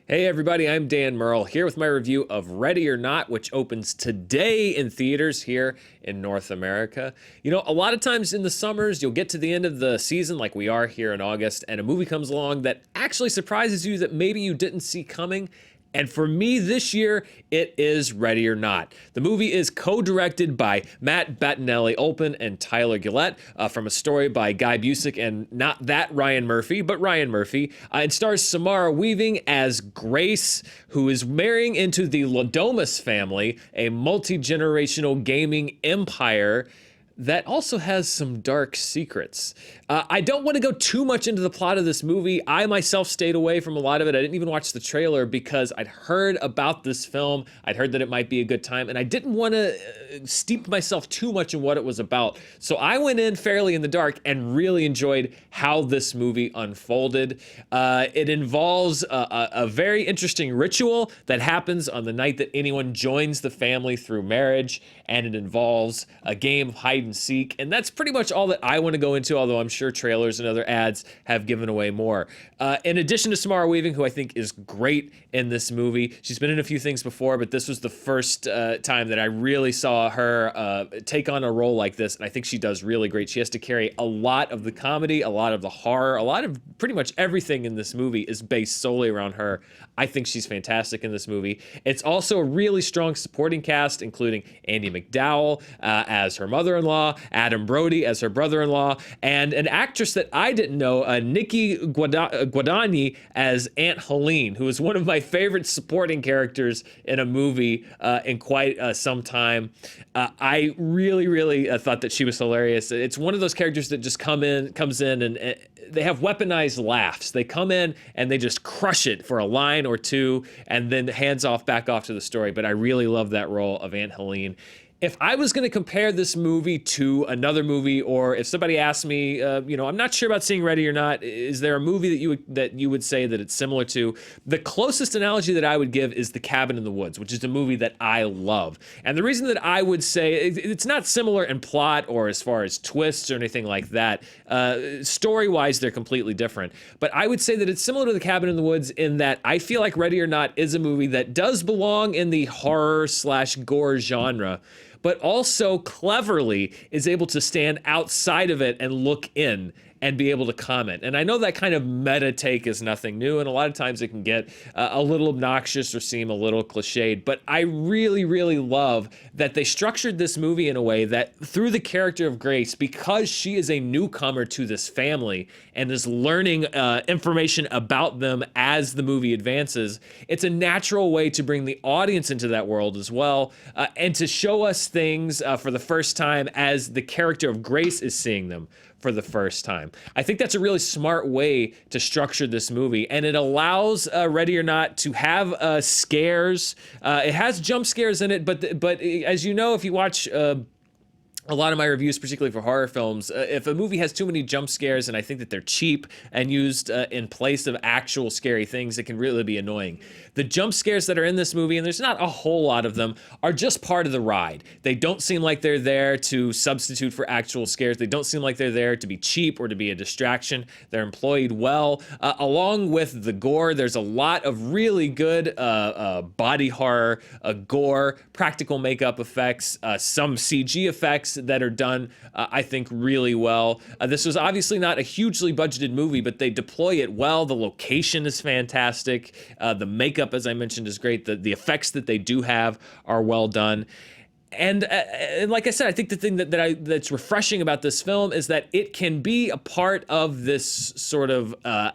Hey everybody, I'm Dan Murrell here with my review of Ready or Not, which opens today in theaters here in North America. You know, a lot of times in the summers, you'll get to the end of the season like we are here in August, and a movie comes along that actually surprises you that maybe you didn't see coming. And for me this year, it is Ready or Not. The movie is co-directed by Matt Bettinelli-Olpin and Tyler Gillett from a story by Guy Busick and not that Ryan Murphy, but Ryan Murphy. It stars Samara Weaving as Grace, who is marrying into the Ladomas family, a multi-generational gaming empire that also has some dark secrets. I don't want to go too much into the plot of this movie. I myself stayed away from a lot of it. I didn't even watch the trailer because I'd heard about this film. I'd heard that it might be a good time, and I didn't want to steep myself too much in what it was about. So I went in fairly in the dark and really enjoyed how this movie unfolded. It involves a very interesting ritual that happens on the night that anyone joins the family through marriage, and it involves a game of hide and seek, and that's pretty much all that I want to go into, although I'm sure trailers and other ads have given away more. In addition to Samara Weaving, who I think is great in this movie, she's been in a few things before, but this was the first time that I really saw her take on a role like this, and I think she does really great. She has to carry a lot of the comedy, a lot of the horror, a lot of pretty much everything in this movie is based solely around her. I think she's fantastic in this movie. It's also a really strong supporting cast, including Andie MacDowell as her mother-in-law, Adam Brody as her brother-in-law, and an actress that I didn't know, Nikki Guadagni as Aunt Helene, who is one of my favorite supporting characters in a movie in quite some time. I really thought that she was hilarious. It's one of those characters that just comes in and they have weaponized laughs. They come in and they just crush it for a line or two and then back off to the story. But I really love that role of Aunt Helene. If I was going to compare this movie to another movie, or if somebody asked me, I'm not sure about seeing Ready or Not, is there a movie that you would say that it's similar to? The closest analogy that I would give is The Cabin in the Woods, which is a movie that I love. And the reason that I would say it's not similar in plot or as far as twists or anything like that, story-wise, they're completely different. But I would say that it's similar to The Cabin in the Woods in that I feel like Ready or Not is a movie that does belong in the horror/gore genre, but also cleverly is able to stand outside of it and look in and be able to comment. And I know that kind of meta take is nothing new, and a lot of times it can get a little obnoxious or seem a little cliched, but I really love that they structured this movie in a way that through the character of Grace, because she is a newcomer to this family and is learning information about them as the movie advances, it's a natural way to bring the audience into that world as well, and to show us things for the first time as the character of Grace is seeing them for the first time. I think that's a really smart way to structure this movie, and it allows Ready or Not to have scares. It has jump scares in it, but as you know, if you watch a lot of my reviews, particularly for horror films, if a movie has too many jump scares and I think that they're cheap and used in place of actual scary things, it can really be annoying. The jump scares that are in this movie, and there's not a whole lot of them, are just part of the ride. They don't seem like they're there to substitute for actual scares. They don't seem like they're there to be cheap or to be a distraction. They're employed well. Along with the gore, there's a lot of really good body horror, gore, practical makeup effects, some CG effects that are done, I think, really well. This was obviously not a hugely budgeted movie, but they deploy it well. The location is fantastic. The makeup, as I mentioned, is great. The effects that they do have are well done. And like I said, I think the thing that's refreshing about this film is that it can be a part of this sort of a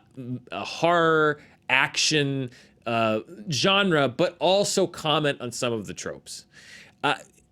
horror action genre, but also comment on some of the tropes.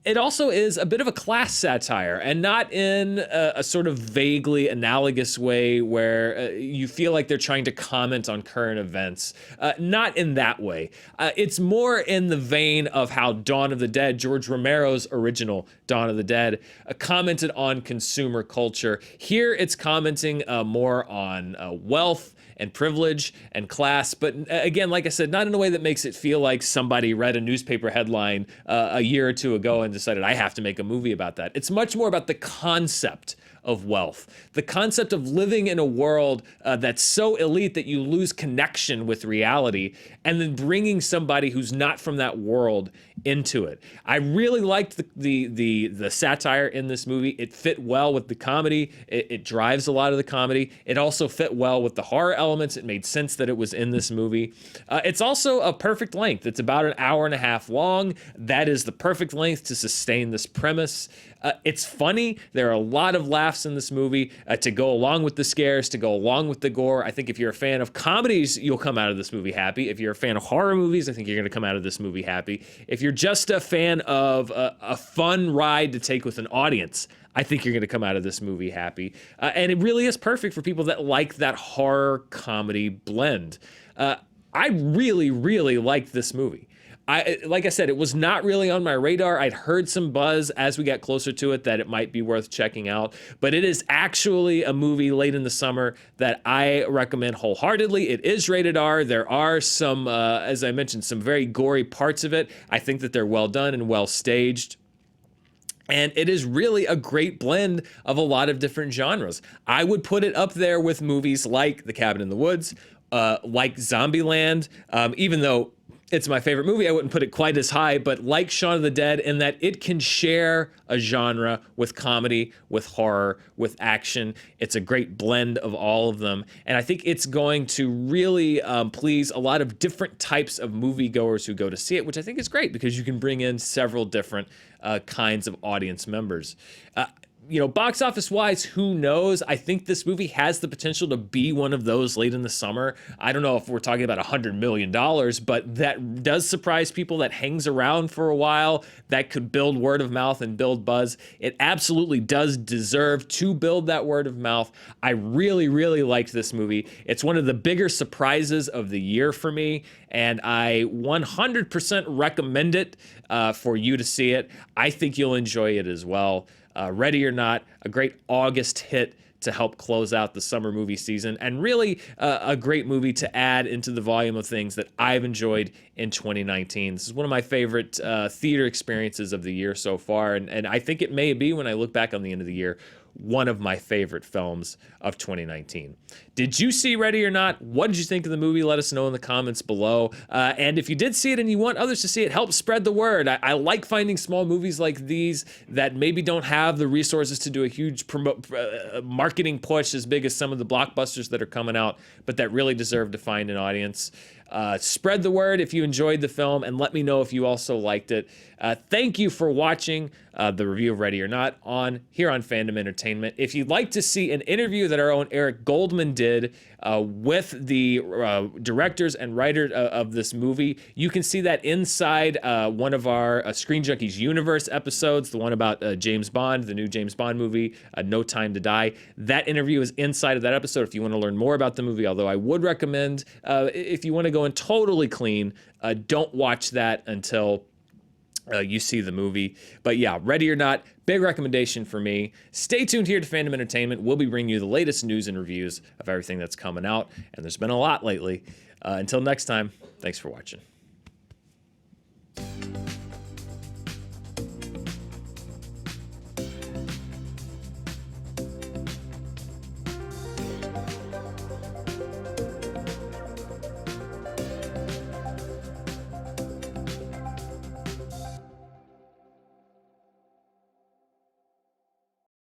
It also is a bit of a class satire, and not in a sort of vaguely analogous way where you feel like they're trying to comment on current events. Not in that way. It's more in the vein of how Dawn of the Dead, George Romero's original Dawn of the Dead, commented on consumer culture. Here it's commenting more on wealth and privilege and class, but again, like I said, not in a way that makes it feel like somebody read a newspaper headline a year or two ago and decided I have to make a movie about that. It's much more about the concept of wealth. The concept of living in a world that's so elite that you lose connection with reality, and then bringing somebody who's not from that world into it. I really liked the satire in this movie. It fit well with the comedy. It drives a lot of the comedy. It also fit well with the horror elements. It made sense that it was in this movie. It's also a perfect length. It's about an hour and a half long. That is the perfect length to sustain this premise. It's funny. There are a lot of laughs in this movie to go along with the scares, to go along with the gore. I think if you're a fan of comedies, you'll come out of this movie happy. If you're a fan of horror movies, I think you're going to come out of this movie happy. If you're just a fan of a fun ride to take with an audience, I think you're going to come out of this movie happy. And it really is perfect for people that like that horror comedy blend. I really, really liked this movie. Like I said, it was not really on my radar. I'd heard some buzz as we got closer to it that it might be worth checking out, but it is actually a movie late in the summer that I recommend wholeheartedly. It is rated R. There are some, as I mentioned, some very gory parts of it. I think that they're well done and well staged. And it is really a great blend of a lot of different genres. I would put it up there with movies like The Cabin in the Woods, like Zombieland, even though it's my favorite movie, I wouldn't put it quite as high, but like Shaun of the Dead, in that it can share a genre with comedy, with horror, with action. It's a great blend of all of them. And I think it's going to really please a lot of different types of moviegoers who go to see it, which I think is great because you can bring in several different kinds of audience members. Box office wise, who knows? I think this movie has the potential to be one of those late in the summer. I don't know if we're talking about $100 million, but that does surprise people. That hangs around for a while. That could build word of mouth and build buzz. It absolutely does deserve to build that word of mouth. I really, really liked this movie. It's one of the bigger surprises of the year for me, and I 100% recommend it for you to see it. I think you'll enjoy it as well. Ready or Not, a great August hit to help close out the summer movie season, and really a great movie to add into the volume of things that I've enjoyed in 2019. This is one of my favorite theater experiences of the year so far, and I think it may be, when I look back on the end of the year, one of my favorite films of 2019. Did you see Ready or Not? What did you think of the movie? Let us know in the comments below. And if you did see it and you want others to see it, help spread the word. I like finding small movies like these that maybe don't have the resources to do a huge marketing push as big as some of the blockbusters that are coming out, but that really deserve to find an audience. Spread the word if you enjoyed the film, and let me know if you also liked it. Thank you for watching the review of Ready or Not here on Fandom Entertainment. If you'd like to see an interview that our own Eric Goldman did with the directors and writers of this movie, you can see that inside one of our Screen Junkies Universe episodes, the one about James Bond, the new James Bond movie, No Time to Die. That interview is inside of that episode if you want to learn more about the movie, although I would recommend, if you want to go in totally clean, don't watch that until you see the movie. But yeah, Ready or Not, big recommendation for me. Stay tuned here to Fandom Entertainment. We'll be bringing you the latest news and reviews of everything that's coming out, and there's been a lot lately. Until next time, thanks for watching.